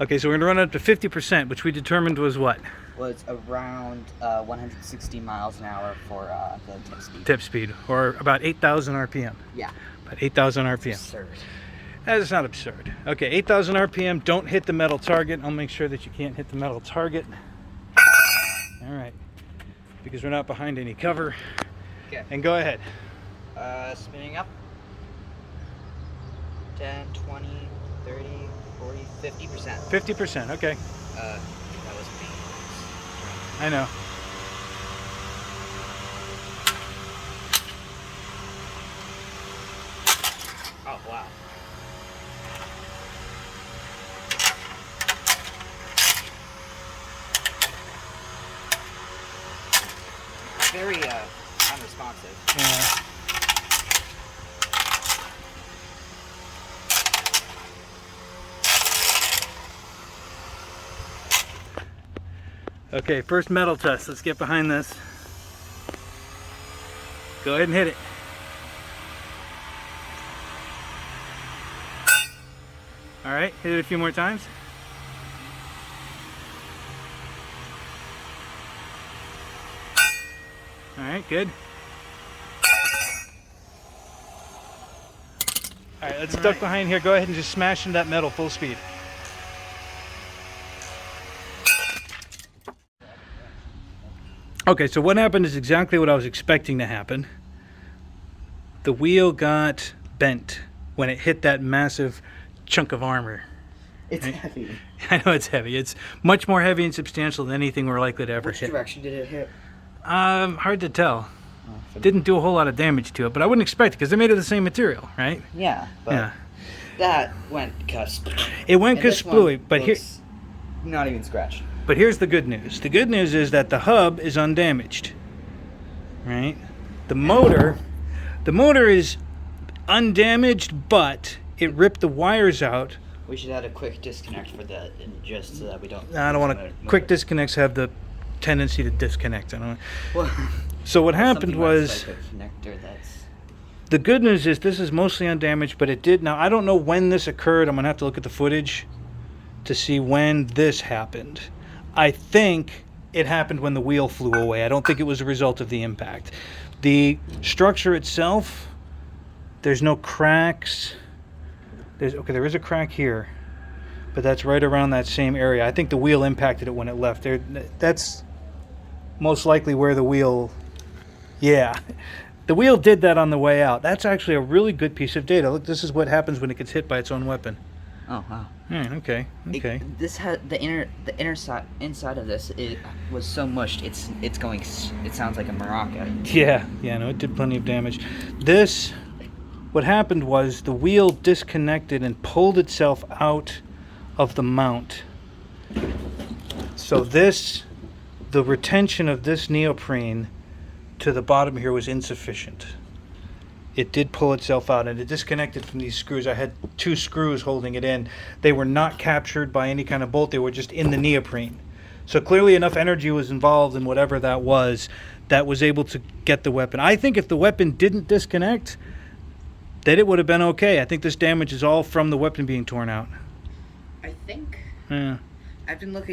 Okay, so we're going to run up to 50%, which we determined was what? Was around 160 miles an hour for the tip speed. Tip speed, or about 8,000 RPM. Yeah. About 8,000 RPM. Absurd. That's not absurd. Okay, 8,000 RPM, don't hit the metal target. I'll make sure that you can't hit the metal target. All right, because we're not behind any cover. Okay. And go ahead. Spinning up. 10, 20, 30, 40, 50%. 50%, okay. That was me. I know. Oh, wow. Very unresponsive. Yeah. Okay, first metal test. Let's get behind this. Go ahead and hit it. All right, hit it a few more times. All right, good. All right, let's duck behind here. Go ahead and just smash into that metal full speed. Okay, so what happened is exactly what I was expecting to happen. The wheel got bent when it hit that massive chunk of armor. It's heavy. I know it's heavy. It's much more heavy and substantial than anything we're likely to ever Which hit. direction did it hit? Hard to tell. Didn't do a whole lot of damage to it, but I wouldn't expect it because they're made of the same material, right? Yeah, but Yeah. that went cusp. It went kasplooey, but here, not even scratched. but here's the good news. The good news is that the hub is undamaged, right? The motor is undamaged, but it ripped the wires out. We should add a quick disconnect for that, just so that we don't. I don't want to. Quick disconnects have the tendency to disconnect. I don't. Well, So what happened something was, like a connector that's. the good news is this is mostly undamaged, but it did. Now I don't know when this occurred. I'm gonna have to look at the footage to see when this happened. I think it happened when the wheel flew away. I don't think it was a result of the impact. The structure itself, there's no cracks. There is a crack here, but that's right around that same area. I think the wheel impacted it when it left. That's most likely where the wheel. Yeah, the wheel did that on the way out. That's actually a really good piece of data. Look, this is what happens when it gets hit by its own weapon. Oh wow. Okay. This had the inside of this. It was so mushed. It's going. It sounds like a maraca. Yeah. No, it did plenty of damage. What happened was the wheel disconnected and pulled itself out of the mount. So the retention of this neoprene to the bottom here was insufficient. It did pull itself out, and it disconnected from these screws. I had 2 screws holding it in. They were not captured by any kind of bolt. They were just in the neoprene. So clearly enough energy was involved in whatever that was able to get the weapon. I think if the weapon didn't disconnect, then it would have been okay. I think this damage is all from the weapon being torn out. I think. Yeah. I've been looking.